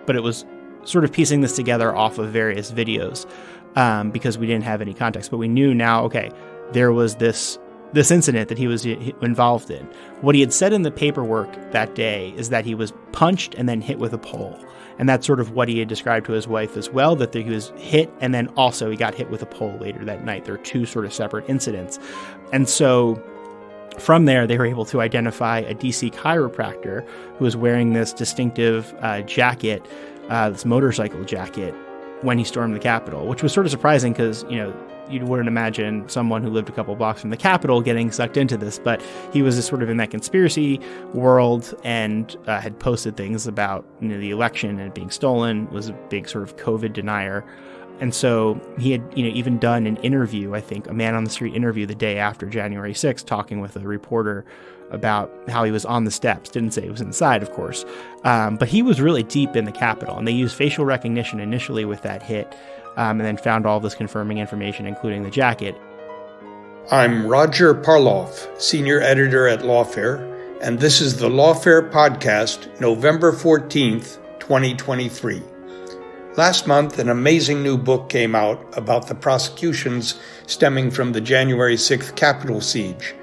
but it was sort of piecing this together off of various videos because we didn't have any context. But we knew now, okay, there was this incident that he was involved in. What he had said in the paperwork that day is that he was punched and then hit with a pole. And that's sort of what he had described to his wife as well, that he was hit and then also he got hit with a pole later that night. There are two sort of separate incidents. And so from there, they were able to identify a DC chiropractor who was wearing this distinctive jacket, this motorcycle jacket, when he stormed the Capitol, which was sort of surprising because, you wouldn't imagine someone who lived a couple blocks from the Capitol getting sucked into this, but he was sort of in that conspiracy world and had posted things about the election and it being stolen, was a big sort of COVID denier. And so he had even done an interview, I think, a man on the street interview the day after January 6th, talking with a reporter about how he was on the steps. Didn't say he was inside, of course. But he was really deep in the Capitol, and they used facial recognition initially with that hit, and then found all this confirming information, including the jacket. I'm Roger Parloff, Senior Editor at Lawfare, and this is the Lawfare Podcast, November 14th, 2023. Last month, an amazing new book came out about the prosecutions stemming from the January 6th Capitol siege.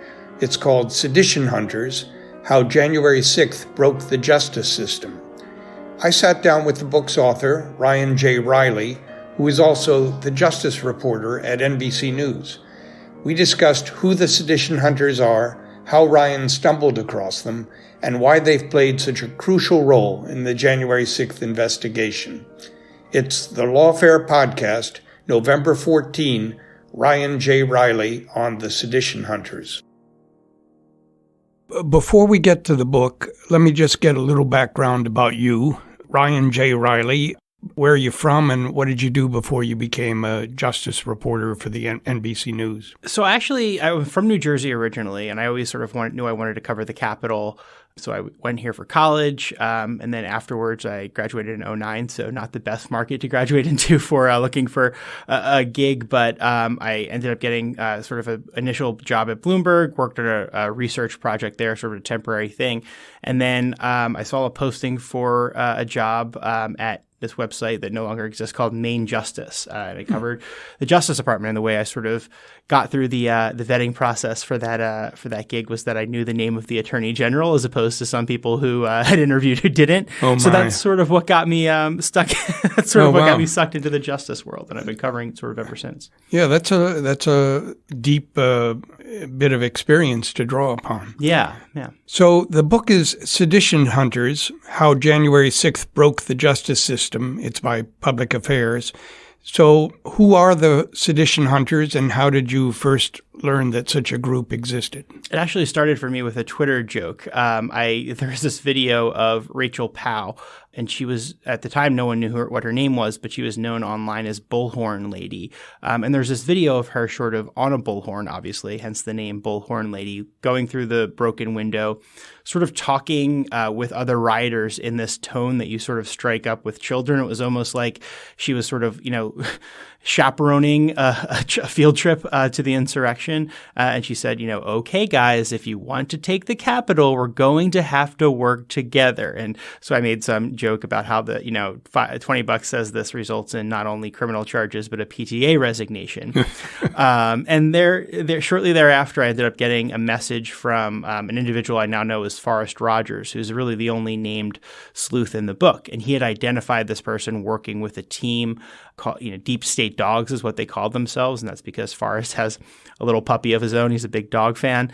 It's called Sedition Hunters: How January 6th Broke the Justice System. I sat down with the book's author, Ryan J. Reilly, who is also the justice reporter at NBC News. We discussed who the Sedition Hunters are, how Ryan stumbled across them, and why they've played such a crucial role in the January 6th investigation. It's the Lawfare Podcast, November 14, Ryan J. Reilly on the Sedition Hunters. Before we get to the book, let me just get a little background about you. Ryan J. Reilly, where are you from and what did you do before you became a justice reporter for the NBC News? So actually, I'm from New Jersey originally, and I always sort of knew I wanted to cover the Capitol. So I went here for college, and then afterwards I graduated in 2009, so not the best market to graduate into for looking for a gig, but I ended up getting sort of an initial job at Bloomberg, worked on a research project there, sort of a temporary thing, and then I saw a posting for a job at this website that no longer exists called Maine Justice. And I covered the Justice Department, and the way I sort of got through the vetting process for that gig was that I knew the name of the Attorney General as opposed to some people who had interviewed who didn't. So that's sort of what got me stuck. That's sort of what got me sucked into the justice world, and I've been covering it sort of ever since. Yeah, that's a deep bit of experience to draw upon. Yeah. So the book is Sedition Hunters: How January 6th Broke the Justice System. It's by Public Affairs. So who are the Sedition Hunters, and how did you first learn that such a group existed? It actually started for me with a Twitter joke. There was this video of Rachel Powell, and she was, at the time, no one knew what her name was, but she was known online as Bullhorn Lady. And there's this video of her sort of on a bullhorn, obviously, hence the name Bullhorn Lady, going through the broken window, sort of talking with other rioters in this tone that you sort of strike up with children. It was almost like she was sort of, chaperoning a field trip to the insurrection. And she said, okay, guys, if you want to take the Capitol, we're going to have to work together. And so I made some joke about how the, $20 says this results in not only criminal charges, but a PTA resignation. And there shortly thereafter, I ended up getting a message from an individual I now know as Forrest Rogers, who's really the only named sleuth in the book. And he had identified this person working with a team called, Deep State Dogs is what they called themselves. And that's because Forrest has a little puppy of his own. He's a big dog fan.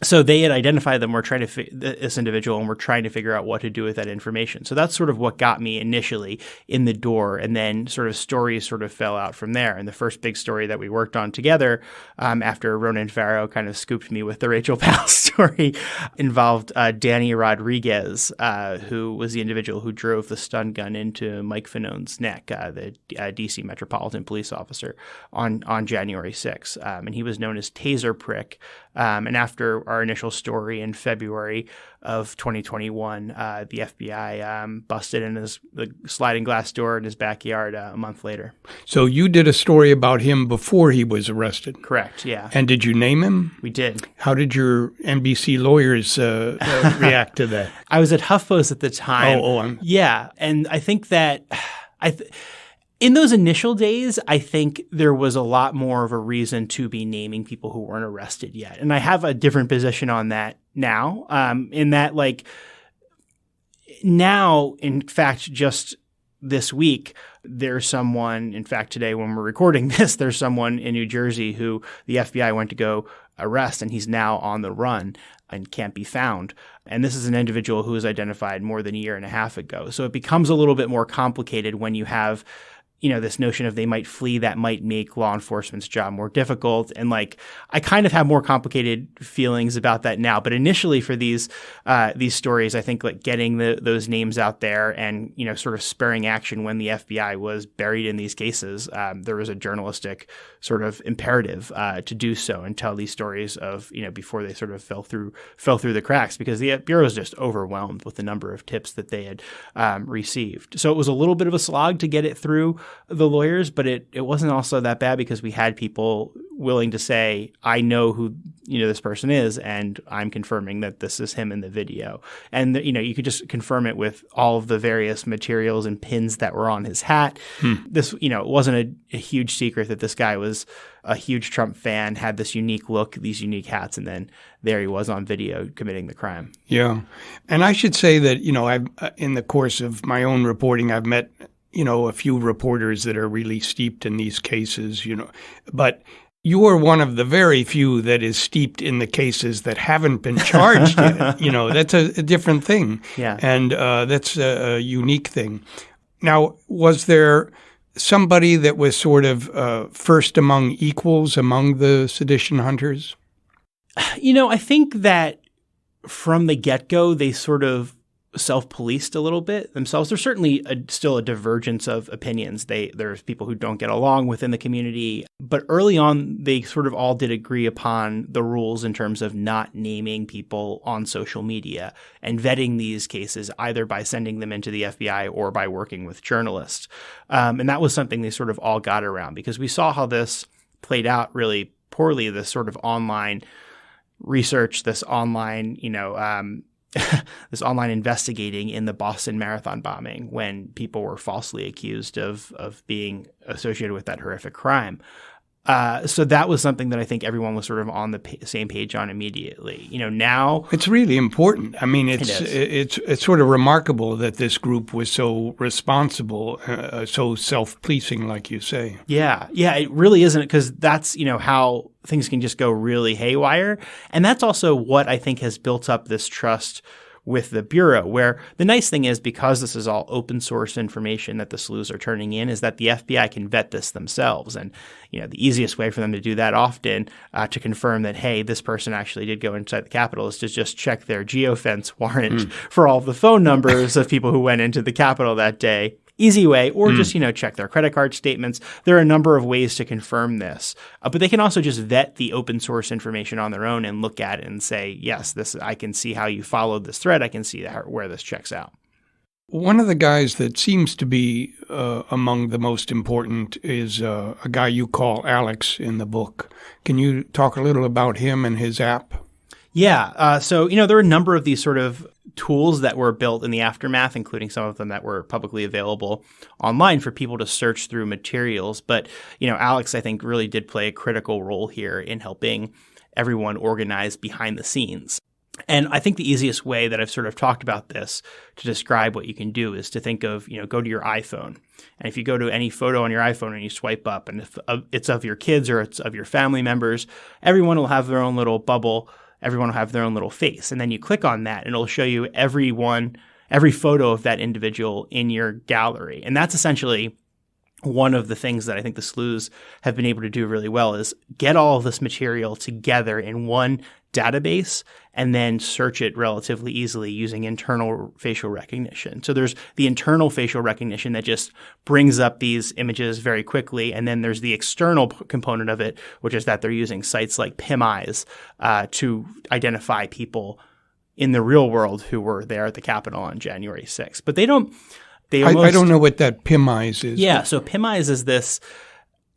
So they had identified them. We're trying to this individual, and we're trying to figure out what to do with that information. So that's sort of what got me initially in the door, and then sort of stories sort of fell out from there. And the first big story that we worked on together, after Ronan Farrow kind of scooped me with the Rachel Powell story, involved Danny Rodriguez, who was the individual who drove the stun gun into Mike Fanone's neck, the D.C. Metropolitan Police officer, on January 6th. And he was known as Taser Prick And after our initial story in February of 2021, the FBI busted in the sliding glass door in his backyard a month later. So you did a story about him before he was arrested? Correct, yeah. And did you name him? We did. How did your NBC lawyers react to that? I was at HuffPost at the time. Yeah, and I think that in those initial days, I think there was a lot more of a reason to be naming people who weren't arrested yet. And I have a different position on that now, in that now, in fact, just this week, there's someone, in fact, today when we're recording this, there's someone in New Jersey who the FBI went to go arrest, and he's now on the run and can't be found. And this is an individual who was identified more than a year and a half ago. So it becomes a little bit more complicated when you have this notion of they might flee that might make law enforcement's job more difficult. And I kind of have more complicated feelings about that now. But initially for these stories, I think getting those names out there and, sort of spurring action when the FBI was buried in these cases, there was a journalistic sort of imperative to do so and tell these stories of, before they sort of fell through the cracks, because the Bureau is just overwhelmed with the number of tips that they had received. So it was a little bit of a slog to get it through the lawyers, but it wasn't also that bad because we had people willing to say, I know who this person is, and I'm confirming that this is him in the video. And you could just confirm it with all of the various materials and pins that were on his hat. This it wasn't a huge secret that this guy was a huge Trump fan, had this unique look, these unique hats, and then there he was on video committing the crime. Yeah. And I should say that, I've in the course of my own reporting, I've met a few reporters that are really steeped in these cases, but you are one of the very few that is steeped in the cases that haven't been charged yet. That's a different thing. Yeah. And that's a unique thing. Now, was there somebody that was sort of first among equals among the Sedition Hunters? I think that from the get-go, they sort of self-policed a little bit themselves. There's certainly still a divergence of opinions. There's people who don't get along within the community, but early on, they sort of all did agree upon the rules in terms of not naming people on social media and vetting these cases either by sending them into the FBI or by working with journalists. And that was something they sort of all got around because we saw how this played out really poorly, this sort of online research, this online, this online investigating in the Boston Marathon bombing when people were falsely accused of being associated with that horrific crime. So that was something that I think everyone was sort of on the same page on immediately. Now it's really important. I mean, it's sort of remarkable that this group was so responsible, so self-policing, like you say. Yeah, it really isn't, because that's how things can just go really haywire, and that's also what I think has built up this trust with the Bureau, where the nice thing is, because this is all open source information that the sleuths are turning in, is that the FBI can vet this themselves. And, the easiest way for them to do that often to confirm that, hey, this person actually did go inside the Capitol is to just check their geofence warrant for all the phone numbers of people who went into the Capitol that day. Easy way, or just, check their credit card statements. There are a number of ways to confirm this, but they can also just vet the open source information on their own and look at it and say, yes, I can see how you followed this thread. I can see where this checks out. One of the guys that seems to be among the most important is a guy you call Alex in the book. Can you talk a little about him and his app? Yeah. So, there are a number of these sort of tools that were built in the aftermath, including some of them that were publicly available online for people to search through materials. But, Alex, I think, really did play a critical role here in helping everyone organize behind the scenes. And I think the easiest way that I've sort of talked about this to describe what you can do is to think of, go to your iPhone. And if you go to any photo on your iPhone and you swipe up, and if it's of your kids or it's of your family members, everyone will have their own little bubble. Everyone will have their own little face. And then you click on that and it'll show you every photo of that individual in your gallery. And that's essentially one of the things that I think the sleuths have been able to do really well, is get all of this material together in one database and then search it relatively easily using internal facial recognition. So there's the internal facial recognition that just brings up these images very quickly. And then there's the external component of it, which is that they're using sites like PimEyes to identify people in the real world who were there at the Capitol on January 6th. But I don't know what that PimEyes is. Yeah, so PimEyes is this –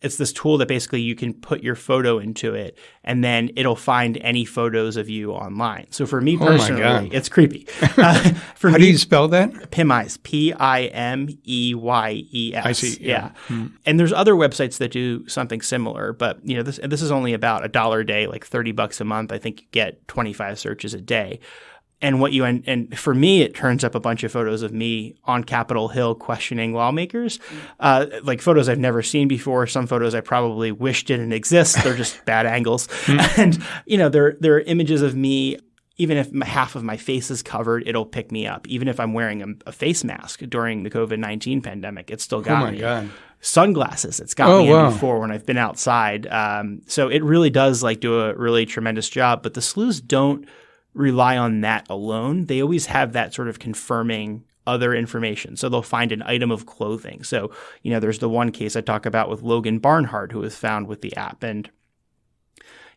it's this tool that basically you can put your photo into it and then it'll find any photos of you online. So for me personally, it's creepy. How do you spell that? PimEyes, P-I-M-E-Y-E-S. I see. Yeah. And there's other websites that do something similar, but this is only about $1 a day, like $30 a month. I think you get 25 searches a day. And and for me, it turns up a bunch of photos of me on Capitol Hill questioning lawmakers, like photos I've never seen before. Some photos I probably wish didn't exist. They're just bad angles. And, there are images of me. Even if half of my face is covered, it'll pick me up. Even if I'm wearing a face mask during the COVID-19 pandemic, it still got me. God. Sunglasses, it's got me in before when I've been outside. So it really does do a really tremendous job. But the sleuths don't rely on that alone. They always have that sort of confirming other information. So they'll find an item of clothing. So, there's the one case I talk about with Logan Barnhart, who was found with the app. And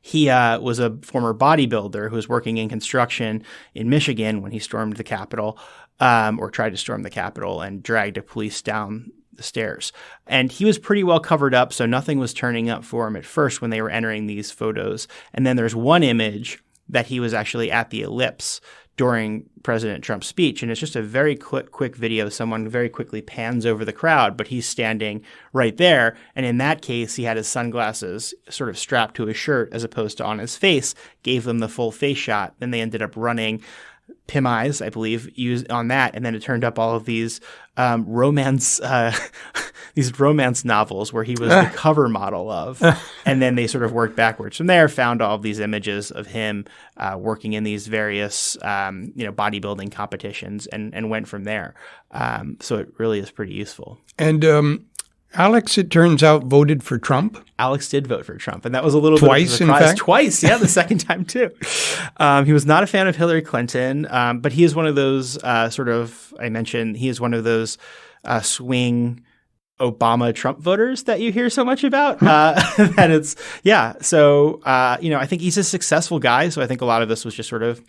he was a former bodybuilder who was working in construction in Michigan when he stormed the Capitol, or tried to storm the Capitol and dragged a police down the stairs. And he was pretty well covered up, so nothing was turning up for him at first when they were entering these photos. And then there's one image that he was actually at the Ellipse during President Trump's speech. And it's just a very quick video. Someone very quickly pans over the crowd, but he's standing right there. And in that case, he had his sunglasses sort of strapped to his shirt as opposed to on his face, gave them the full face shot. Then they ended up running PimEyes, I believe, used on that, and then it turned up all of these romance novels where he was the cover model of, and then they sort of worked backwards from there, found all of these images of him working in these various bodybuilding competitions, and went from there. So it really is pretty useful. And Alex, it turns out, voted for Trump. Alex did vote for Trump, and that was a little bit of a surprise. In fact? Twice, yeah, the second time too. He was not a fan of Hillary Clinton, but he is one of those he is one of those swing Obama-Trump voters that you hear so much about. So I think he's a successful guy, so I think a lot of this was just sort of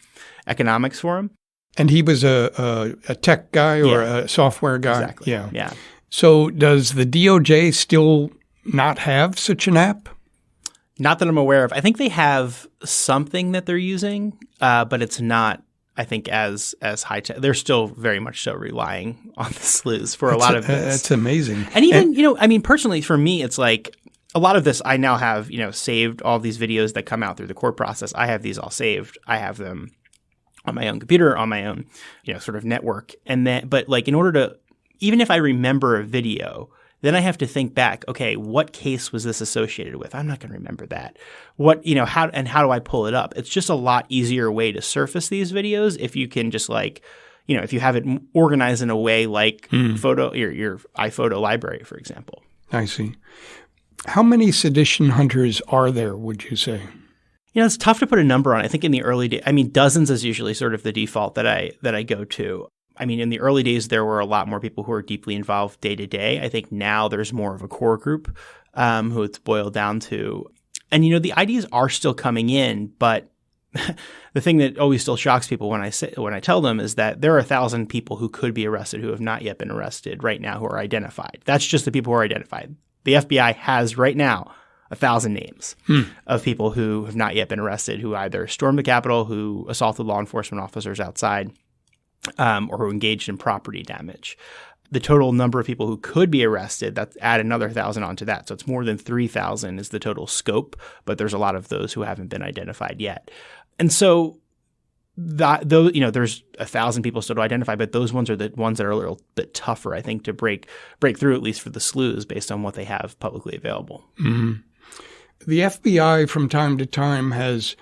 economics for him. And he was a tech guy or a software guy? Exactly, yeah. So does the DOJ still not have such an app? Not that I'm aware of. I think they have something that they're using, but it's not, I think, as high tech. They're still very much so relying on the sleuths for a lot of this. That's amazing. And even, personally, for me, it's like a lot of this I now have, saved all these videos that come out through the court process. I have these all saved. I have them on my own computer, on my own, sort of network. And then, but in order to, even if I remember a video, then I have to think back, okay, what case was this associated with? I'm not going to remember that. How do I pull it up? It's just a lot easier way to surface these videos if you can just if you have it organized in a way like your iPhoto library, for example. I see. How many Sedition Hunters are there, would you say? It's tough to put a number on. I think in the early days, dozens is usually sort of the default that I go to. In the early days, there were a lot more people who were deeply involved day to day. I think now there's more of a core group who it's boiled down to. And, the ideas are still coming in, but the thing that always still shocks people when I tell them is that there are 1,000 people who could be arrested who have not yet been arrested right now who are identified. That's just the people who are identified. The FBI has right now 1,000 names of people who have not yet been arrested, who either stormed the Capitol, who assaulted law enforcement officers outside, or who engaged in property damage. The total number of people who could be arrested, that's add another 1,000 onto that. So it's more than 3,000 is the total scope, but there's a lot of those who haven't been identified yet. And so there's 1,000 people still to identify, but those ones are the ones that are a little bit tougher, I think, to break through, at least for the sleuths, based on what they have publicly available. Mm-hmm. The FBI from time to time has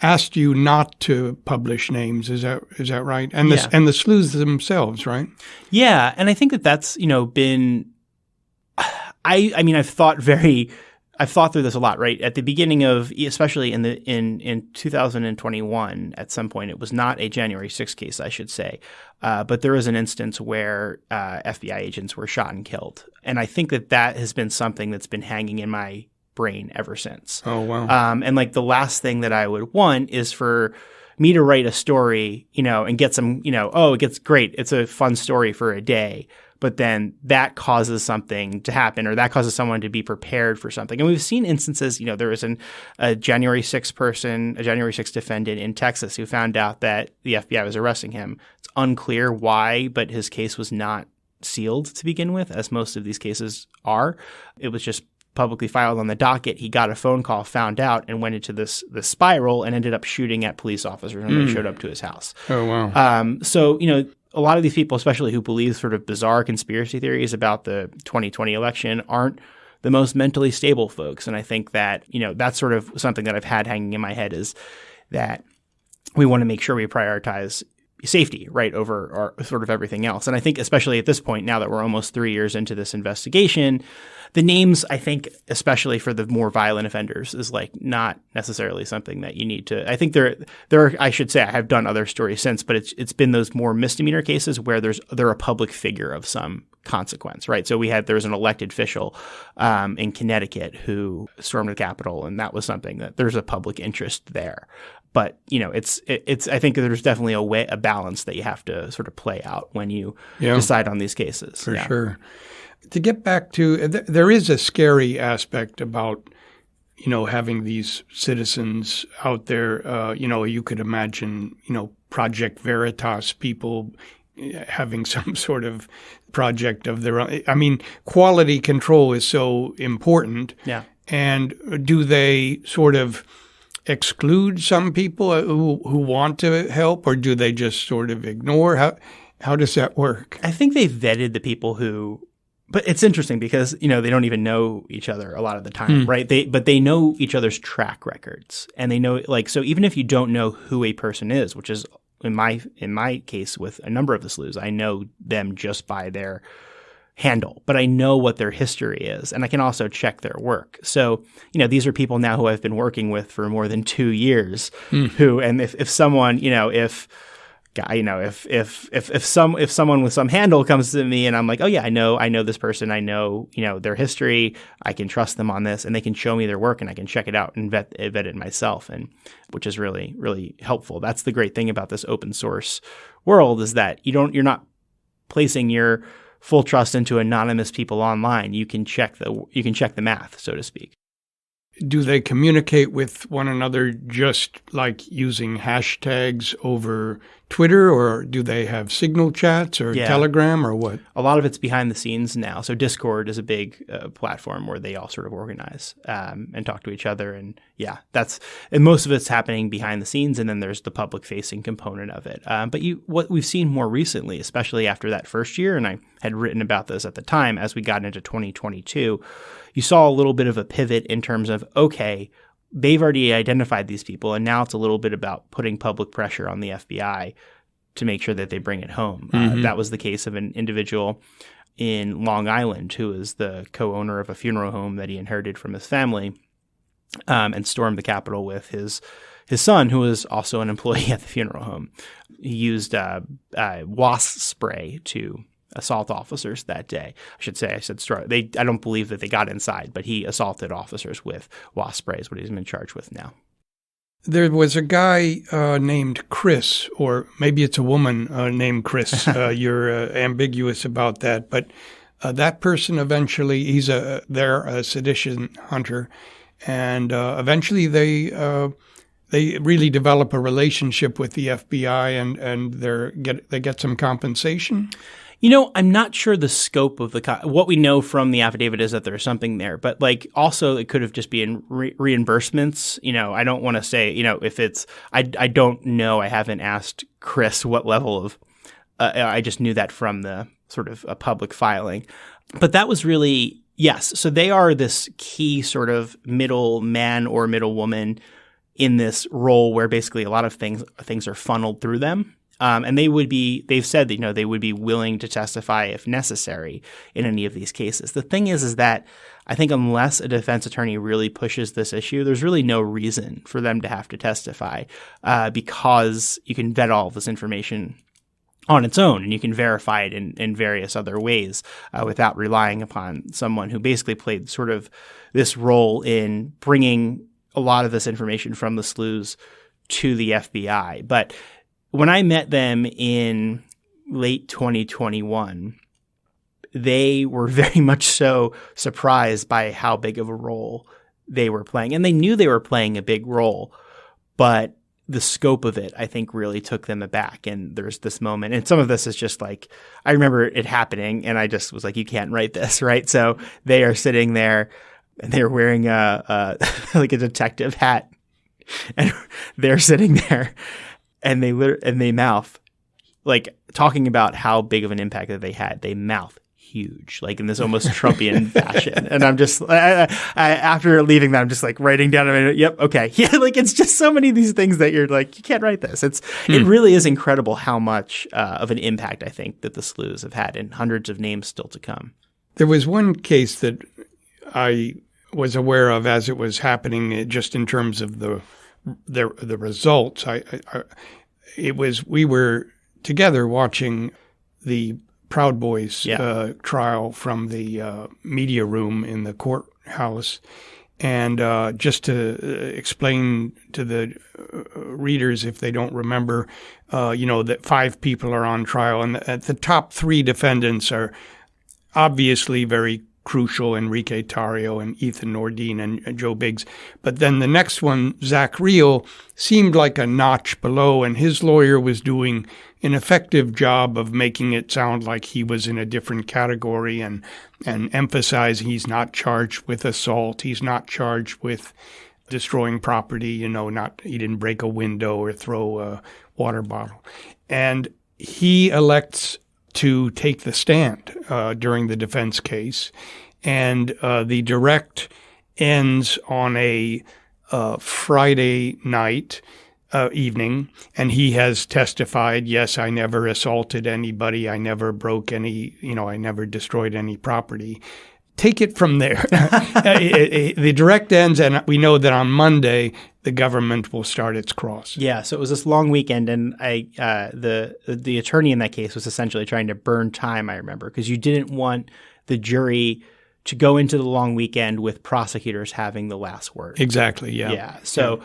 asked you not to publish names. Is that right? And the sleuths themselves, right? Yeah, and I think that's been. I've I've thought through this a lot, right? At the beginning of, especially in 2021, at some point, it was not a January 6th case, I should say, but there was an instance where FBI agents were shot and killed. And I think that has been something that's been hanging in my brain ever since. Oh, wow. And like the last thing that I would want is for me to write a story, and get some, oh, it gets great. It's a fun story for a day. But then that causes something to happen, or that causes someone to be prepared for something. And we've seen instances, there was a January 6th defendant in Texas who found out that the FBI was arresting him. It's unclear why, but his case was not sealed to begin with, as most of these cases are. It was just publicly filed on the docket. He got a phone call, found out, and went into this spiral and ended up shooting at police officers when they showed up to his house. Oh, wow. So, a lot of these people, especially who believe sort of bizarre conspiracy theories about the 2020 election, aren't the most mentally stable folks. And I think that, that's sort of something that I've had hanging in my head, is that we want to make sure we prioritize safety, right, over sort of everything else. And I think especially at this point, now that we're almost 3 years into this investigation, the names, I think, especially for the more violent offenders, is like not necessarily something that you need to. I think there are, I should say, I have done other stories since, but it's been those more misdemeanor cases where they're a public figure of some consequence, right? So there was an elected official in Connecticut who stormed the Capitol, and that was something that there's a public interest there. But it's I think there's definitely a balance that you have to sort of play out when you decide on these cases. For sure. To get back to, there is a scary aspect about, having these citizens out there. You could imagine, Project Veritas people having some sort of project of their own. I mean, quality control is so important. Yeah. And do they sort of exclude some people who want to help, or do they just sort of ignore? How does that work? I think they vetted the people who. But it's interesting because, they don't even know each other a lot of the time, right? But they know each other's track records, and they know, so even if you don't know who a person is, which is in my case with a number of the sleuths, I know them just by their handle, but I know what their history is, and I can also check their work. So, these are people now who I've been working with for more than 2 years, and if someone, if someone with some handle comes to me and I'm like, oh yeah, I know this person, I know, their history, I can trust them on this, and they can show me their work and I can check it out and vet it myself, and which is really, really helpful. That's the great thing about this open source world, is that you're not placing your full trust into anonymous people online. You can check the math, so to speak. Do they communicate with one another just like using hashtags over Twitter, or do they have Signal chats or Telegram, or what? A lot of it's behind the scenes now. So Discord is a big platform where they all sort of organize and talk to each other. And and most of it's happening behind the scenes. And then there's the public facing component of it. But what we've seen more recently, especially after that first year, and I had written about this at the time, as we got into 2022, you saw a little bit of a pivot in terms of, okay, they've already identified these people, and now it's a little bit about putting public pressure on the FBI to make sure that they bring it home. That was the case of an individual in Long Island who is the co-owner of a funeral home that he inherited from his family, and stormed the Capitol with his son, who was also an employee at the funeral home. He used wasp spray to assault officers that day. I said I don't believe that they got inside, but he assaulted officers with wasp spray is what he's been charged with now. There was a guy named Chris, or maybe it's a woman named Chris. You're ambiguous about that, but that person eventually, they're a sedition hunter, and eventually they really develop a relationship with the FBI, and they get some compensation. I'm not sure the scope of what we know from the affidavit is that there's something there, but also it could have just been reimbursements. I don't want to say, if it's, I don't know. I haven't asked Chris what level of, I just knew that from the sort of a public filing, but that was really, yes. So they are this key sort of middle man or middle woman in this role where basically a lot of things are funneled through them. And they've said that, they would be willing to testify if necessary in any of these cases. The thing is that I think unless a defense attorney really pushes this issue, there's really no reason for them to have to testify because you can vet all of this information on its own, and you can verify it in various other ways without relying upon someone who basically played sort of this role in bringing a lot of this information from the slews to the FBI. But when I met them in late 2021, they were very much so surprised by how big of a role they were playing. And they knew they were playing a big role, but the scope of it, I think, really took them aback. And there's this moment, and some of this is just like, I remember it happening and I just was like, you can't write this, right? So they are sitting there and they're wearing a like a detective hat, and they're sitting there and they mouth, like, talking about how big of an impact that they had. They mouth huge, like in this almost Trumpian fashion. And I'm just, I after leaving that, I'm just like writing down, yep, okay. Yeah, like it's just so many of these things that you're like, you can't write this. It really is incredible how much of an impact I think that the slews have had, and hundreds of names still to come. There was one case that I was aware of as it was happening, just in terms of the results. We were together watching the Proud Boys trial from the media room in the courthouse. And just to explain to the readers, if they don't remember, that 5 people are on trial. And the top 3 defendants are obviously very crucial: Enrique Tarrio and Ethan Nordine and Joe Biggs. But then the next one, Zach Reilly, seemed like a notch below, and his lawyer was doing an effective job of making it sound like he was in a different category and emphasizing he's not charged with assault, he's not charged with destroying property, he didn't break a window or throw a water bottle. And he elects to take the stand during the defense case, and the direct ends on a Friday night evening, and he has testified, yes, I never assaulted anybody, I never broke any, I never destroyed any property. Take it from there. The direct ends, and we know that on Monday the government will start its cross. Yeah, so it was this long weekend, and the attorney in that case was essentially trying to burn time, I remember, because you didn't want the jury to go into the long weekend with prosecutors having the last word. Exactly, yeah. Yeah, so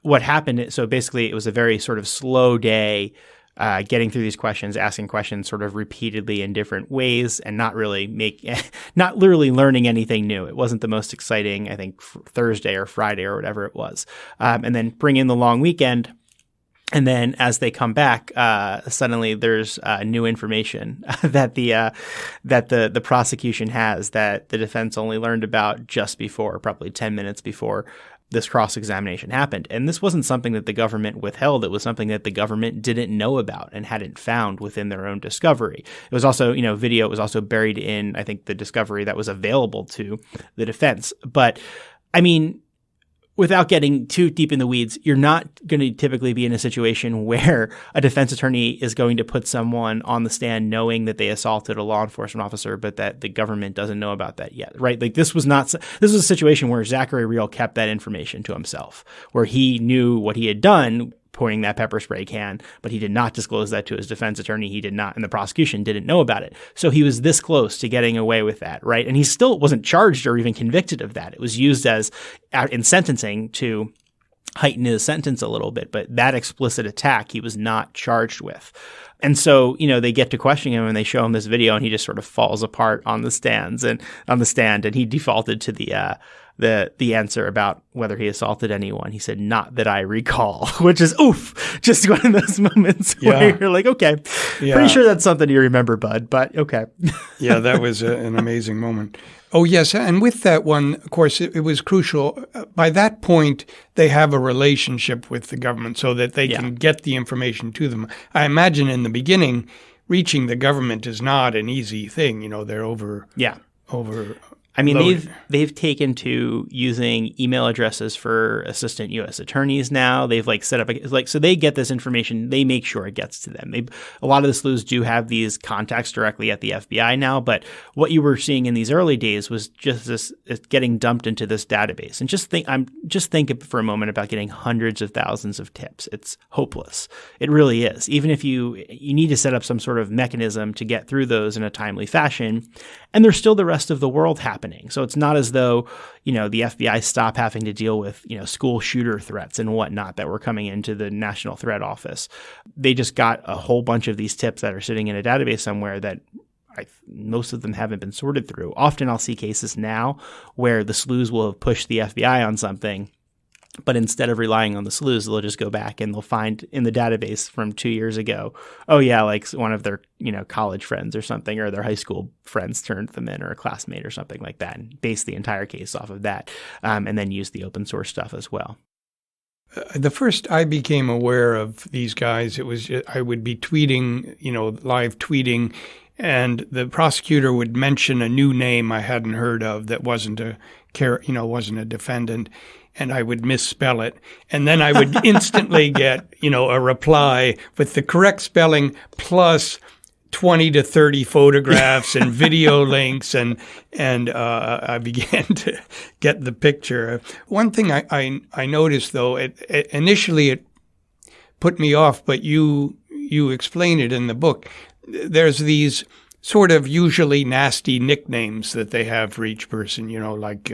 what happened, so basically it was a very sort of slow day, getting through these questions, asking questions sort of repeatedly in different ways, and not literally learning anything new. It wasn't the most exciting, I think, Thursday or Friday or whatever it was. And then bring in the long weekend. And then as they come back, suddenly there's new information that the prosecution has that the defense only learned about just before, probably 10 minutes before this cross-examination happened. And this wasn't something that the government withheld. It was something that the government didn't know about and hadn't found within their own discovery. It was also, video was also buried in, I think, the discovery that was available to the defense. But, I mean, without getting too deep in the weeds, you're not going to typically be in a situation where a defense attorney is going to put someone on the stand knowing that they assaulted a law enforcement officer, but that the government doesn't know about that yet, right? Like this was a situation where Zachary Reilly kept that information to himself, where he knew what he had done, pointing that pepper spray can, but he did not disclose that to his defense attorney. He did not, and the prosecution didn't know about it. So he was this close to getting away with that, right? And he still wasn't charged or even convicted of that. It was used as in sentencing to heighten his sentence a little bit, but that explicit attack he was not charged with. And so, they get to questioning him and they show him this video and he just sort of falls apart on the stand and he defaulted to the answer about whether he assaulted anyone. He said, "Not that I recall," which is just one of those moments where you're like, okay, pretty sure that's something you remember, bud, but okay. Yeah, that was an amazing moment. Oh, yes. And with that one, of course, it was crucial. By that point, they have a relationship with the government so that they can get the information to them. I imagine in the beginning, reaching the government is not an easy thing. They're over I mean, they've taken to using email addresses for assistant U.S. attorneys now. They've set up so they get this information. They make sure it gets to them. A lot of the sleuths do have these contacts directly at the FBI now. But what you were seeing in these early days was just this getting dumped into this database. And just think for a moment about getting hundreds of thousands of tips. It's hopeless. It really is. Even if you need to set up some sort of mechanism to get through those in a timely fashion, and there's still the rest of the world happening. So it's not as though, the FBI stopped having to deal with, school shooter threats and whatnot that were coming into the National Threat Office. They just got a whole bunch of these tips that are sitting in a database somewhere that most of them haven't been sorted through. Often I'll see cases now where the sleuths will have pushed the FBI on something, but instead of relying on the sleuths, they'll just go back and they'll find in the database from 2 years ago, oh yeah, one of their college friends or something, or their high school friends turned them in, or a classmate or something like that, and base the entire case off of that, and then use the open source stuff as well. The first I became aware of these guys, I would be tweeting, live tweeting, and the prosecutor would mention a new name I hadn't heard of that wasn't a defendant, and I would misspell it. And then I would instantly get, a reply with the correct spelling plus 20 to 30 photographs and video links, and I began to get the picture. One thing I noticed, though, initially it put me off, but you explain it in the book. There's these sort of usually nasty nicknames that they have for each person, like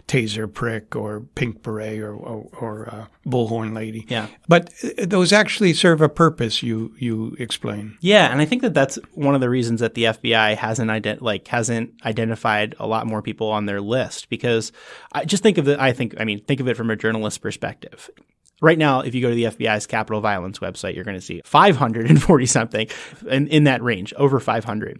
Taser Prick or Pink Beret or Bullhorn Lady. Yeah. But those actually serve a purpose, you explain. Yeah, and I think that's one of the reasons that the FBI hasn't identified a lot more people on their list, because think of it from a journalist's perspective. Right now, if you go to the FBI's Capital Violence website, you're going to see 540-something in that range, over 500.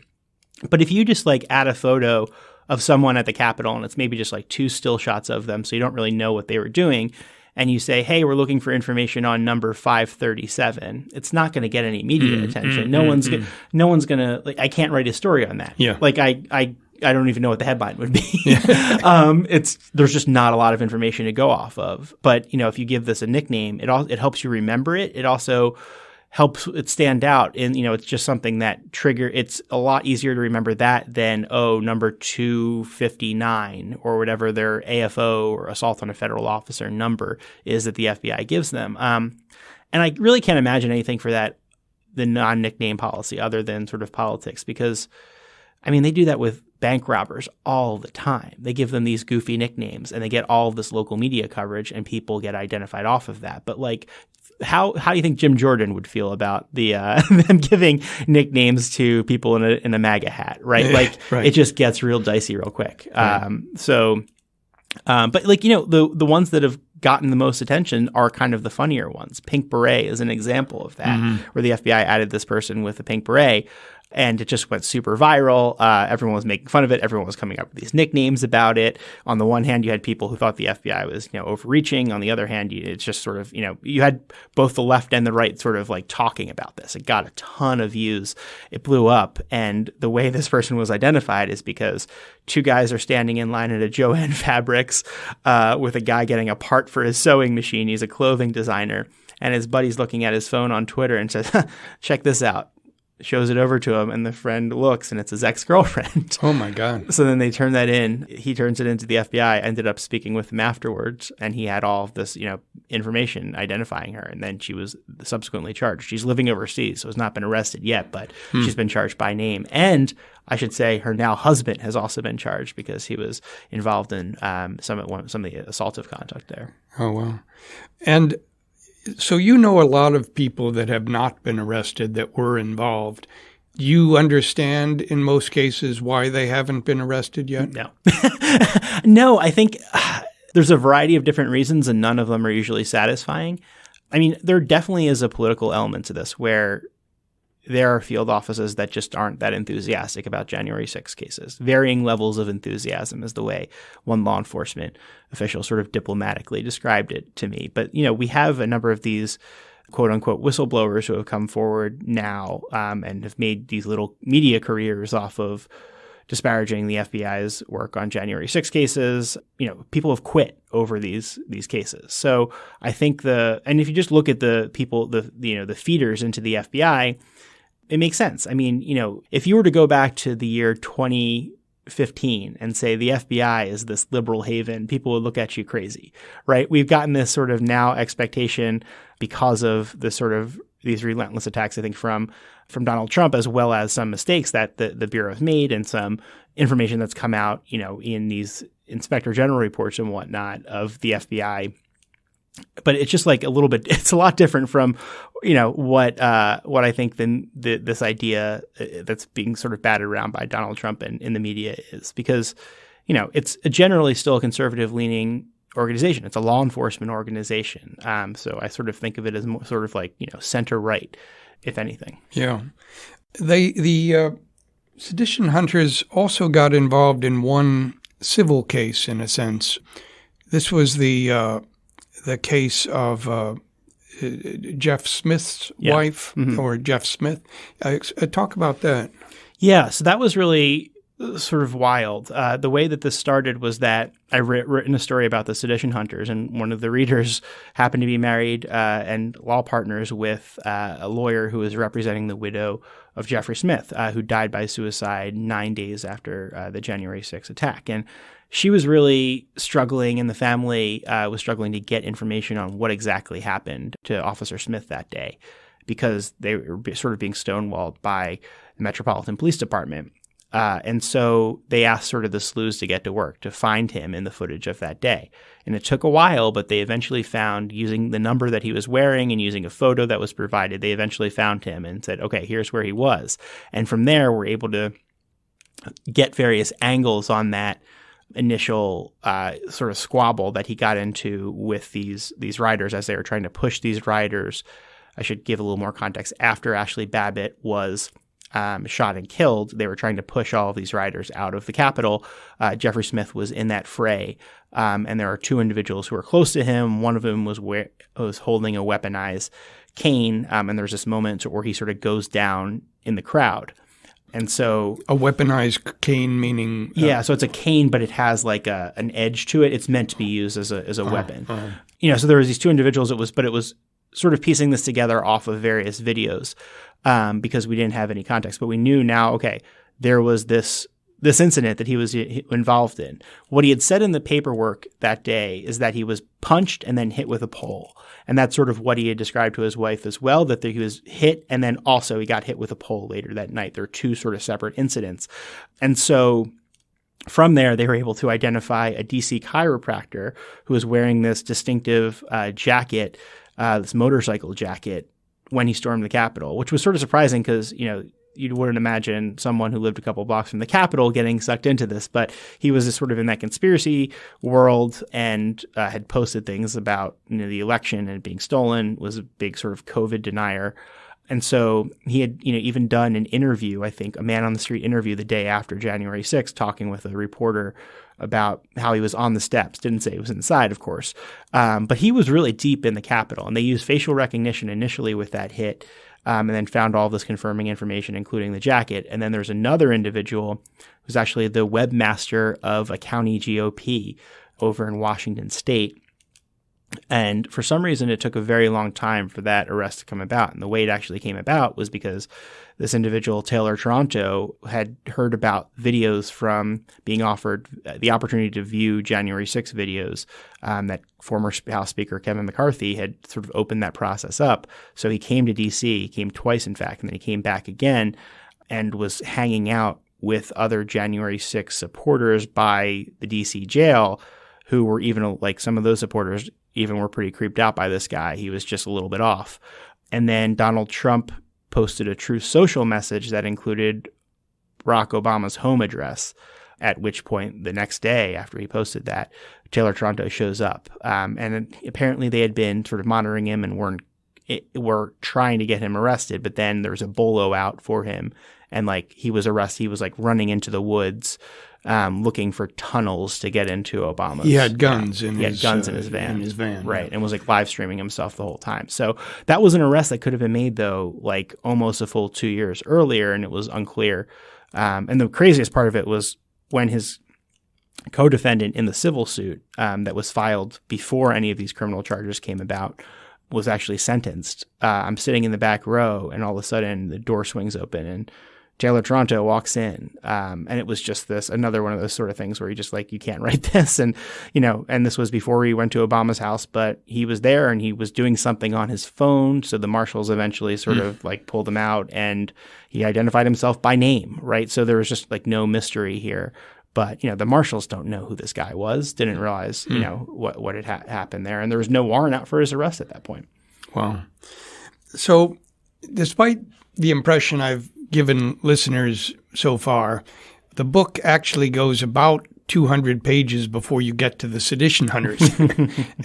But if you just add a photo of someone at the Capitol, and it's maybe just 2 still shots of them, so you don't really know what they were doing, and you say, hey, we're looking for information on number 537, it's not going to get any media attention. No one's going to, I can't write a story on that. Yeah. I don't even know what the headline would be. There's just not a lot of information to go off of. But, if you give this a nickname, it helps you remember it. It also helps it stand out. And, it's just something that it's a lot easier to remember that than, number 259 or whatever their AFO or assault on a federal officer number is that the FBI gives them. And I really can't imagine anything for the non-nickname policy other than sort of politics, because they do that with bank robbers all the time. They give them these goofy nicknames and they get all of this local media coverage and people get identified off of that. But how do you think Jim Jordan would feel about the them giving nicknames to people in a MAGA hat, right? Right. It just gets real dicey real quick. Right. But the ones that have gotten the most attention are kind of the funnier ones. Pink Beret is an example of that, where the FBI added this person with a pink beret. And it just went super viral. Everyone was making fun of it. Everyone was coming up with these nicknames about it. On the one hand, you had people who thought the FBI was, overreaching. On the other hand, it's just sort of, you had both the left and the right sort of talking about this. It got a ton of views. It blew up. And the way this person was identified is because 2 guys are standing in line at a Joann Fabrics with a guy getting a part for his sewing machine. He's a clothing designer. And his buddy's looking at his phone on Twitter and says, check this out. Shows it over to him, and the friend looks, and it's his ex-girlfriend. Oh, my God. So then they turn that in. He turns it into the FBI, ended up speaking with him afterwards, and he had all of this, information identifying her, and then she was subsequently charged. She's living overseas, so has not been arrested yet, but she's been charged by name. And I should say her now husband has also been charged because he was involved in some of the assaultive conduct there. Oh, wow. And so a lot of people that have not been arrested that were involved. Do you understand in most cases why they haven't been arrested yet? No. No, I think there's a variety of different reasons, and none of them are usually satisfying. There definitely is a political element to this where there are field offices that just aren't that enthusiastic about January 6th cases. Varying levels of enthusiasm is the way one law enforcement official sort of diplomatically described it to me. But, we have a number of these quote unquote whistleblowers who have come forward now and have made these little media careers off of disparaging the FBI's work on January 6 cases. People have quit over these cases. So I think and if you just look at the people, the feeders into the FBI, it makes sense. I mean, if you were to go back to the year 2015 and say the FBI is this liberal haven, people would look at you crazy, right? We've gotten this sort of now expectation because of the sort of these relentless attacks, I think, from Donald Trump, as well as some mistakes that the Bureau have made and some information that's come out, in these Inspector General reports and whatnot of the FBI. But it's just like it's a lot different from, what I think this idea that's being sort of batted around by Donald Trump and in the media is, because, it's generally still a conservative leaning organization. It's a law enforcement organization. So I sort of think of it as more sort of like, center right, if anything. Yeah. The Sedition Hunters also got involved in one civil case, in a sense. This was the case of Jeff Smith's wife, or Jeff Smith. Talk about that. Yeah, so that was really sort of wild. The way that this started was that I written a story about the Sedition Hunters, and one of the readers happened to be married and law partners with a lawyer who was representing the widow of Jeffrey Smith, who died by suicide 9 days after the January 6th attack. And she was really struggling, and the family was struggling to get information on what exactly happened to Officer Smith that day, because they were sort of being stonewalled by the Metropolitan Police Department. And so they asked sort of the sleuths to get to work to find him in the footage of that day. And it took a while, but they eventually found, using the number that he was wearing and using a photo that was provided, they eventually found him and said, okay, here's where he was. And from there, we're able to get various angles on that initial sort of squabble that he got into with these riders as they were trying to push these riders. I should give a little more context. After Ashley Babbitt was shot and killed, they were trying to push all of these riders out of the Capitol. Jeffrey Smith was in that fray, and there are two individuals who were close to him. One of them was holding a weaponized cane, and there's this moment where he sort of goes down in the crowd. And so a weaponized cane, meaning so it's a cane, but it has like an edge to it. It's meant to be used as a weapon. So there was these two individuals. It was sort of piecing this together off of various videos because we didn't have any context, but we knew now. Okay, there was this incident that he was involved in. What he had said in the paperwork that day is that he was punched and then hit with a pole. And that's sort of what he had described to his wife as well, that he was hit and then also he got hit with a pole later that night. There are two sort of separate incidents. And so from there, they were able to identify a DC chiropractor who was wearing this distinctive jacket, this motorcycle jacket, when he stormed the Capitol, which was sort of surprising because, you wouldn't imagine someone who lived a couple blocks from the Capitol getting sucked into this, but he was sort of in that conspiracy world and had posted things about the election and being stolen, was a big sort of COVID denier. And so he had even done an interview, I think, a man on the street interview the day after January 6th, talking with a reporter about how he was on the steps. Didn't say he was inside, of course. But he was really deep in the Capitol, and they used facial recognition initially with that hit. And then found all this confirming information, including the jacket. And then there's another individual who's actually the webmaster of a county GOP over in Washington State. And for some reason, it took a very long time for that arrest to come about. And the way it actually came about was because this individual, Taylor Toronto, had heard about videos from being offered the opportunity to view January 6 videos that former House Speaker Kevin McCarthy had sort of opened that process up. So he came to D.C., he came twice, in fact, and then he came back again and was hanging out with other January 6 supporters by the D.C. jail, who were even like some of those supporters even were pretty creeped out by this guy. He was just a little bit off. And then Donald Trump posted a Truth Social message that included Barack Obama's home address, at which point the next day after he posted that, Taylor Toronto shows up. And apparently they had been sort of monitoring him and were trying to get him arrested, but then there was a bolo out for him. And like he was arrested, he was like running into the woods, looking for tunnels to get into Obama's. He had guns in his van. In his van, right, and was like live streaming himself the whole time. So that was an arrest that could have been made though, like almost a full 2 years earlier, and it was unclear And the craziest part of it was when his co-defendant in the civil suit that was filed before any of these criminal charges came about was actually sentenced. I'm sitting in the back row, and all of a sudden the door swings open and Taylor Toronto walks in. And it was just another one of those sort of things where you just like, you can't write this. And, and this was before he went to Obama's house, but he was there and he was doing something on his phone. So the marshals eventually sort of like pulled him out, and he identified himself by name, right? So there was just like no mystery here. But, the marshals don't know who this guy was, didn't realize, what had happened there. And there was no warrant out for his arrest at that point. Wow. So despite the impression I've given listeners so far, the book actually goes about 200 pages before you get to the Sedition Hunters.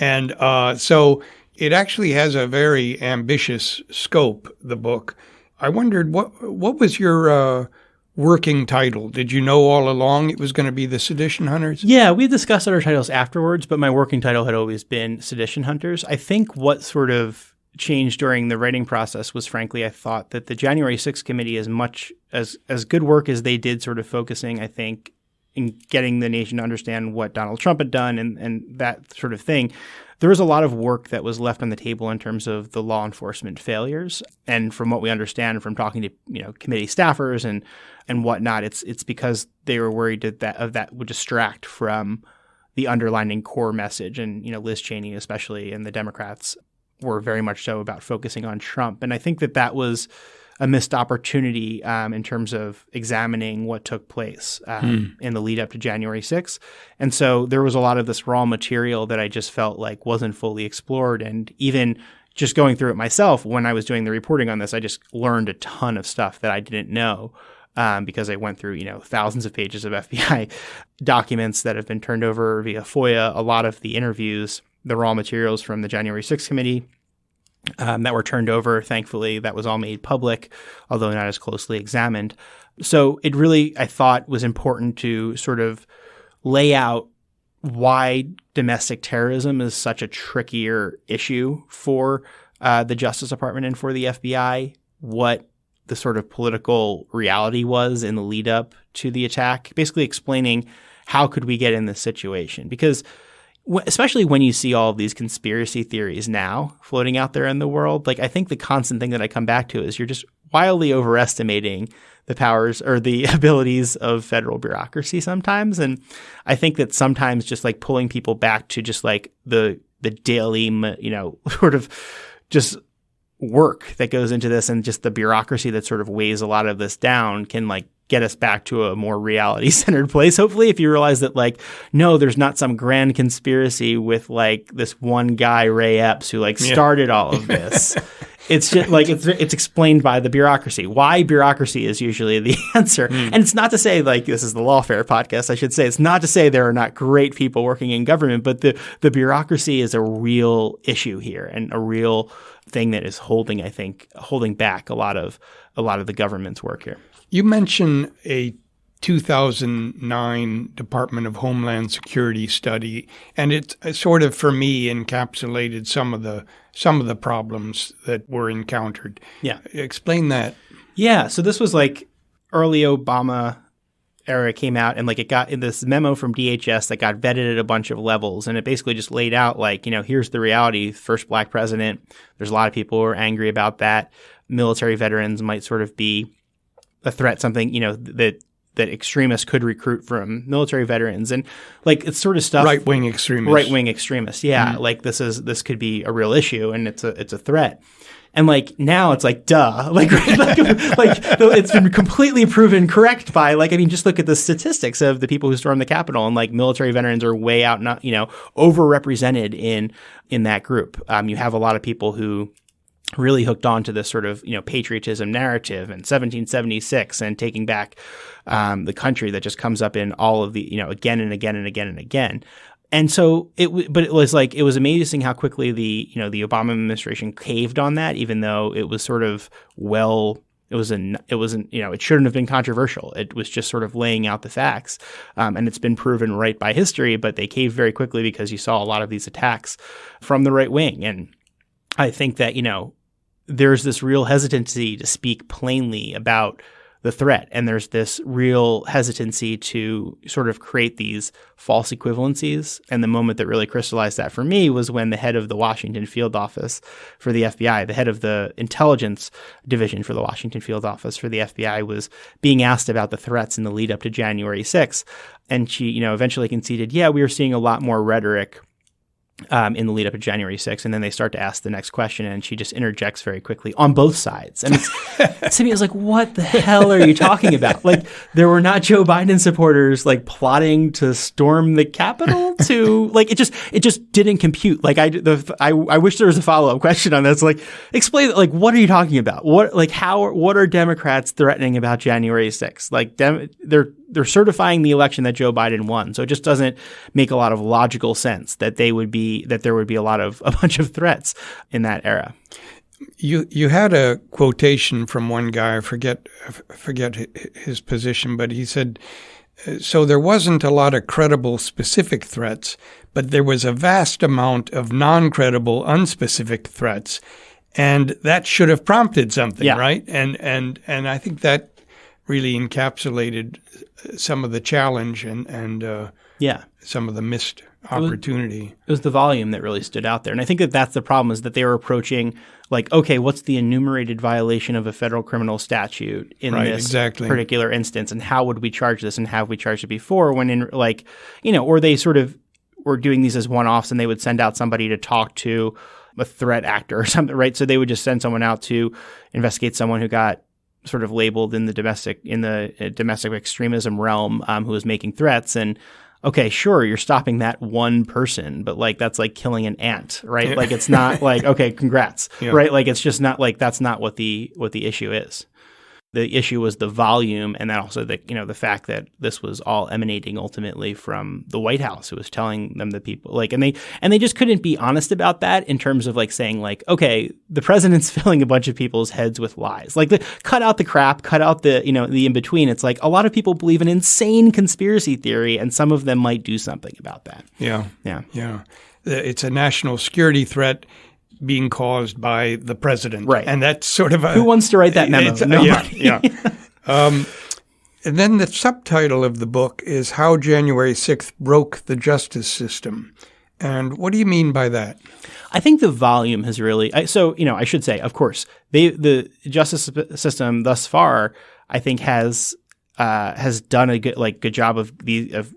And so it actually has a very ambitious scope, the book. I wondered, what was your working title? Did you know all along it was going to be the Sedition Hunters? Yeah, we discussed other titles afterwards, but my working title had always been Sedition Hunters. I think what sort of changed during the writing process was, frankly, I thought that the January 6th committee, as much as good work as they did sort of focusing, I think, in getting the nation to understand what Donald Trump had done and that sort of thing, there was a lot of work that was left on the table in terms of the law enforcement failures. And from what we understand from talking to committee staffers and whatnot, it's because they were worried that would distract from the underlining core message. And Liz Cheney especially and the Democrats were very much so about focusing on Trump. And I think that was a missed opportunity in terms of examining what took place in the lead up to January 6th. And so there was a lot of this raw material that I just felt like wasn't fully explored. And even just going through it myself, when I was doing the reporting on this, I just learned a ton of stuff that I didn't know because I went through, thousands of pages of FBI documents that have been turned over via FOIA, a lot of the interviews, the raw materials from the January 6th committee that were turned over. Thankfully, that was all made public, although not as closely examined. So it really, I thought, was important to sort of lay out why domestic terrorism is such a trickier issue for the Justice Department and for the FBI, what the sort of political reality was in the lead up to the attack, basically explaining how could we get in this situation. Because especially when you see all of these conspiracy theories now floating out there in the world, like I think the constant thing that I come back to is you're just wildly overestimating the powers or the abilities of federal bureaucracy sometimes. And I think that sometimes just like pulling people back to just like the daily, sort of just work that goes into this and just the bureaucracy that sort of weighs a lot of this down can like get us back to a more reality-centered place. Hopefully, if you realize that, like, no, there's not some grand conspiracy with, like, this one guy, Ray Epps, who, like, started all of this. It's just, like, it's explained by the bureaucracy. Why bureaucracy is usually the answer. And it's not to say, like, this is the Lawfare podcast, I should say. It's not to say there are not great people working in government, but the bureaucracy is a real issue here and a real thing that is holding back a lot of the government's work here. You mentioned a 2009 Department of Homeland Security study, and it sort of, for me, encapsulated some of the problems that were encountered. Yeah. Explain that. Yeah. So this was like early Obama era came out, and like it got in this memo from DHS that got vetted at a bunch of levels, and it basically just laid out like, here's the reality. First black president. There's a lot of people who are angry about that. Military veterans might sort of be a threat, something, that extremists could recruit from military veterans, and like it's sort of stuff. Right-wing extremists. Yeah. Like this could be a real issue, and it's a threat. And like now it's like, duh, like it's been completely proven correct by just look at the statistics of the people who stormed the Capitol, and like military veterans are way out, not, overrepresented in that group. You have a lot of people who really hooked on to this sort of, patriotism narrative and 1776 and taking back the country that just comes up in all of the, again and again and again and again. And so it was amazing how quickly the Obama administration caved on that, even though it was sort of it shouldn't have been controversial. It was just sort of laying out the facts. And it's been proven right by history, but they caved very quickly because you saw a lot of these attacks from the right wing. And I think that, there's this real hesitancy to speak plainly about the threat. And there's this real hesitancy to sort of create these false equivalencies. And the moment that really crystallized that for me was when the head of the Washington field office for the FBI, the head of the intelligence division for the Washington field office for the FBI, was being asked about the threats in the lead up to January 6th. And she, eventually conceded, yeah, we were seeing a lot more rhetoric in the lead up to January 6th. And then they start to ask the next question, and she just interjects very quickly on both sides. And it's, to me, it was like, what the hell are you talking about? Like, there were not Joe Biden supporters like plotting to storm the Capitol to like, it just didn't compute. Like I wish there was a follow-up question on this. Like, explain, like, what are you talking about? What are Democrats threatening about January 6th? Like they're certifying the election that Joe Biden won. So it just doesn't make a lot of logical sense that there would be a bunch of threats in that era. You had a quotation from one guy, I forget his position, but he said, so there wasn't a lot of credible specific threats, but there was a vast amount of non-credible unspecific threats. And that should have prompted something, right? And I think that really encapsulated some of the challenge and some of the missed opportunity. It was the volume that really stood out there. And I think that's the problem, is that they were approaching like, okay, what's the enumerated violation of a federal criminal statute in this particular instance? And how would we charge this? And have we charged it before? When in like, or they sort of were doing these as one-offs, and they would send out somebody to talk to a threat actor or something, right? So they would just send someone out to investigate someone who got sort of labeled in the domestic extremism realm, who was making threats. And okay, sure, you're stopping that one person, but like that's like killing an ant, right? Yeah. Like it's not like, okay, congrats, right? Like it's just not like, that's not what the issue is. The issue was the volume, and then also the fact that this was all emanating ultimately from the White House, who was telling them, the people, like, and they just couldn't be honest about that in terms of like saying like, okay, the president's filling a bunch of people's heads with lies. Like, cut out the crap, cut out the the in between. It's like a lot of people believe in insane conspiracy theory, and some of them might do something about that. Yeah. It's a national security threat being caused by the president. Right. And that's sort of who wants to write that memo? Nobody. And then the subtitle of the book is How January 6th Broke the Justice System. And what do you mean by that? I think the volume has really I should say, of course, the justice system thus far, I think, has done a good job of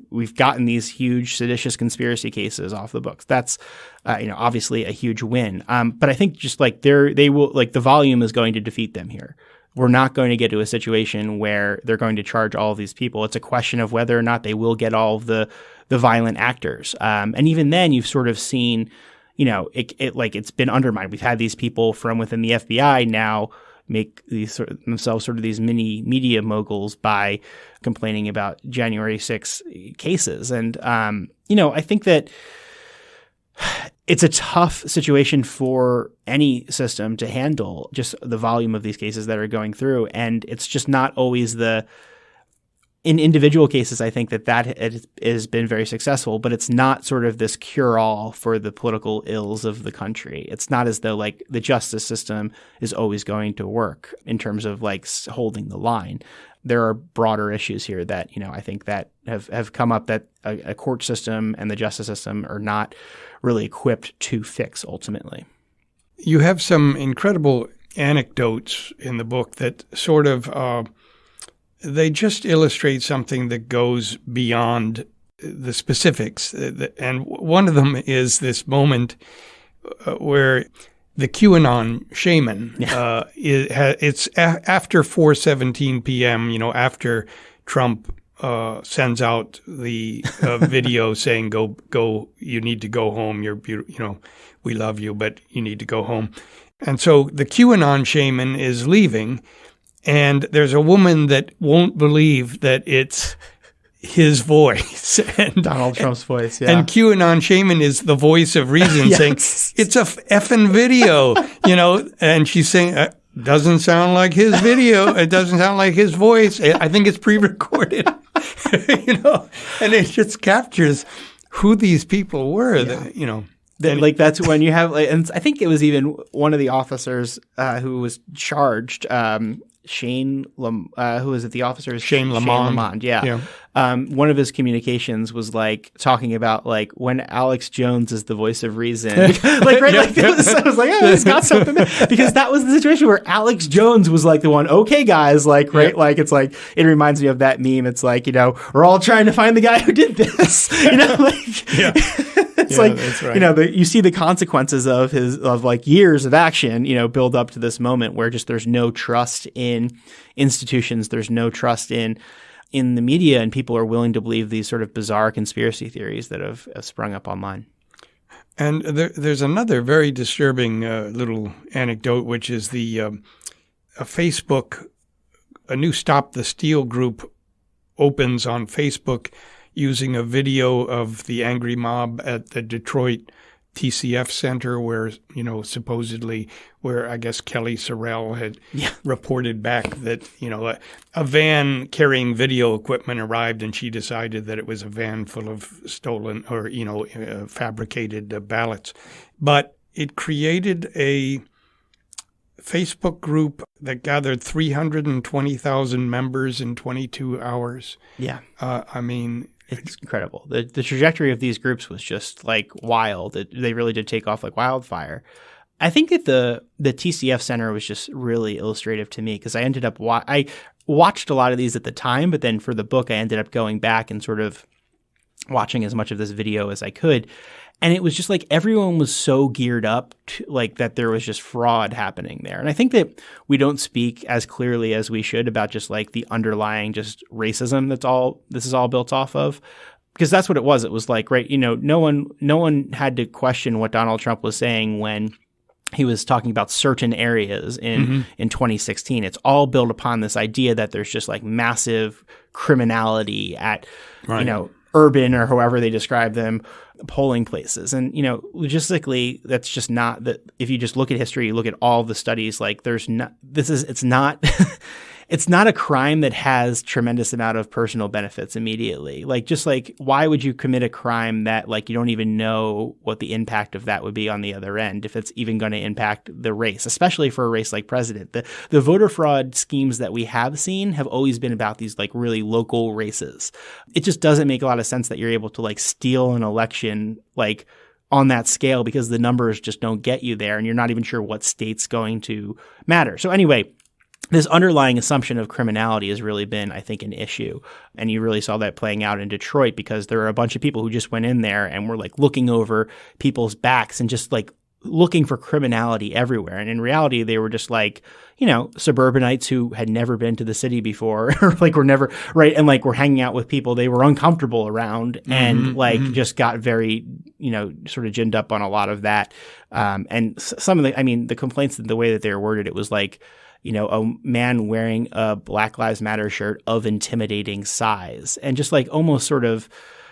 we've gotten these huge seditious conspiracy cases off the books. That's obviously a huge win. But I think just like they will, like, the volume is going to defeat them here. We're not going to get to a situation where they're going to charge all of these people. It's a question of whether or not they will get all of the violent actors. And even then, you've sort of seen, it's been undermined. We've had these people from within the FBI now make themselves sort of these mini media moguls by complaining about January 6 cases. And, I think that it's a tough situation for any system to handle, just the volume of these cases that are going through. And it's just not always in individual cases, I think that has been very successful, but it's not sort of this cure-all for the political ills of the country. It's not as though like the justice system is always going to work in terms of like holding the line. There are broader issues here that, I think that have come up that a court system and the justice system are not really equipped to fix ultimately. You have some incredible anecdotes in the book that sort of they just illustrate something that goes beyond the specifics. And one of them is this moment where the QAnon shaman, it's after 4:17 p.m., after Trump sends out the video saying, go, you need to go home. You're beautiful, we love you, but you need to go home. And so the QAnon shaman is leaving, and there's a woman that won't believe that it's his voice. And Donald Trump's voice, yeah. And QAnon shaman is the voice of reason, saying, it's a effing video, and she's saying, doesn't sound like his video. It doesn't sound like his voice. I think it's pre-recorded, and it just captures who these people were, that's when you have, and I think it was even one of the officers who was charged, Shane, who is it? The officer is Shane Lamond. Yeah. One of his communications was like talking about like when Alex Jones is the voice of reason. Like, right? Like, I was like, oh, he's got something there. Because that was the situation where Alex Jones was like the one, okay, guys, like, right? Yeah. Like, it's like, it reminds me of that meme. It's like, we're all trying to find the guy who did this. Like, yeah. It's like, that's right. You see the consequences of like years of action, build up to this moment where just there's no trust in institutions. There's no trust in the media, and people are willing to believe these sort of bizarre conspiracy theories that have sprung up online. And there's another very disturbing little anecdote, which is a Facebook, a new Stop the Steal group opens on Facebook using a video of the angry mob at the Detroit TCF Center where, supposedly where I guess Kelly Sorrell had reported back that, a van carrying video equipment arrived and she decided that it was a van full of stolen or, fabricated ballots. But it created a Facebook group that gathered 320,000 members in 22 hours. Yeah. It's incredible. The trajectory of these groups was just like wild. They really did take off like wildfire. I think that the TCF Center was just really illustrative to me because I ended up I watched a lot of these at the time, but then for the book I ended up going back and sort of watching as much of this video as I could. And it was just like everyone was so geared up to, like that there was just fraud happening there. And I think that we don't speak as clearly as we should about just like the underlying just racism this is all built off of. Because that's what it was. It was like, right, no one had to question what Donald Trump was saying when he was talking about certain areas in 2016. It's all built upon this idea that there's just like massive criminality at, urban or however they describe them, polling places. And, logistically, that's just not that. If you just look at history, you look at all the studies, like it's not a crime that has tremendous amount of personal benefits immediately. Like, just like, why would you commit a crime that like you don't even know what the impact of that would be on the other end, if it's even going to impact the race, especially for a race like president? The voter fraud schemes that we have seen have always been about these like really local races. It just doesn't make a lot of sense that you're able to like steal an election like on that scale because the numbers just don't get you there and you're not even sure what state's going to matter. So anyway, this underlying assumption of criminality has really been, I think, an issue. And you really saw that playing out in Detroit because there were a bunch of people who just went in there and were like looking over people's backs and just like looking for criminality everywhere. And in reality, they were just like, suburbanites who had never been to the city before or like were never right. And like were hanging out with people they were uncomfortable around and just got very, sort of ginned up on a lot of that. And some of the complaints, the way that they were worded, it was like, a man wearing a Black Lives Matter shirt of intimidating size and just like almost sort of,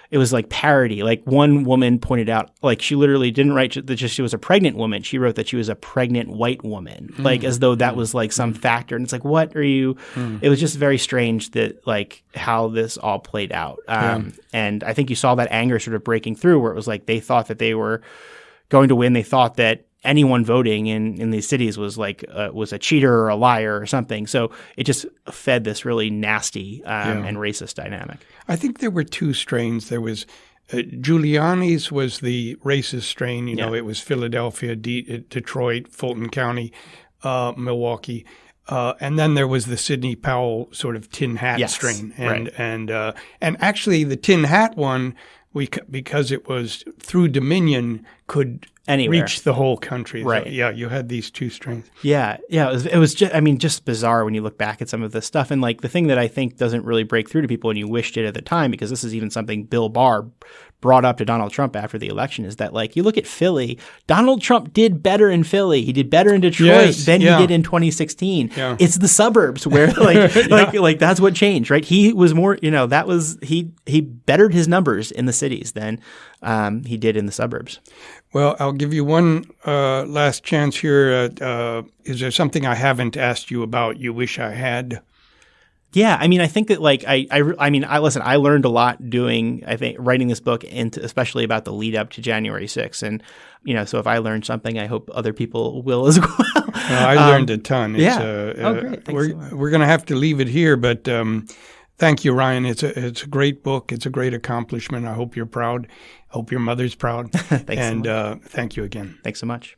it was like parody. Like one woman pointed out, like she literally didn't write that she was a pregnant woman. She wrote that she was a pregnant white woman, like as though that was like some factor. And it's like, what are you? It was just very strange that like how this all played out. And I think you saw that anger sort of breaking through where it was like they thought that they were going to win. They thought that anyone voting in these cities was like was a cheater or a liar or something. So it just fed this really nasty and racist dynamic. I think there were two strains. There was Giuliani's was the racist strain. It was Philadelphia, Detroit, Fulton County, Milwaukee. And then there was the Sidney Powell sort of tin hat strain. And actually the tin hat one, because it was through Dominion, could reach the whole country. Right. So, you had these two strains. Yeah. It was just bizarre when you look back at some of this stuff. And like the thing that I think doesn't really break through to people and you wished it at the time, because this is even something Bill Barr brought up to Donald Trump after the election, is that like you look at Philly, Donald Trump did better in Philly. He did better in Detroit than he did in 2016. Yeah. It's the suburbs where like that's what changed, right? He was more, that was he bettered his numbers in the cities than he did in the suburbs. Well, I'll give you one last chance here. Is there something I haven't asked you about you wish I had? Yeah, I think that like I learned a lot writing this book, and especially about the lead up to January 6th. And so if I learned something, I hope other people will as well. I learned a ton. Great. Thanks so much. We're going to have to leave it here, but thank you, Ryan. It's a great book. It's a great accomplishment. I hope you're proud. I hope your mother's proud. Thanks and so much. Thank you again. Thanks so much.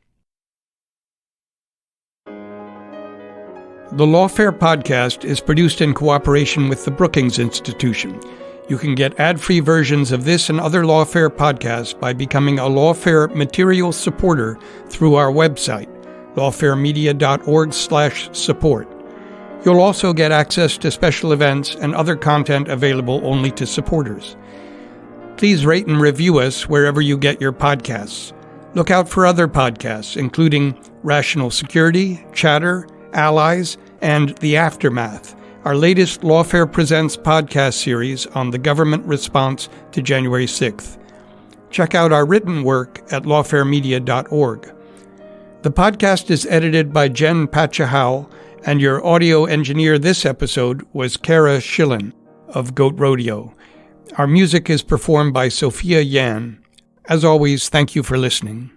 The Lawfare podcast is produced in cooperation with the Brookings Institution. You can get ad-free versions of this and other Lawfare podcasts by becoming a Lawfare material supporter through our website, lawfaremedia.org/support. You'll also get access to special events and other content available only to supporters. Please rate and review us wherever you get your podcasts. Look out for other podcasts, including Rational Security, Chatter, Allies, and The Aftermath, our latest Lawfare Presents podcast series on the government response to January 6th. Check out our written work at lawfaremedia.org. The podcast is edited by Jen Patchahau, and your audio engineer this episode was Kara Schillen of Goat Rodeo. Our music is performed by Sophia Yan. As always, thank you for listening.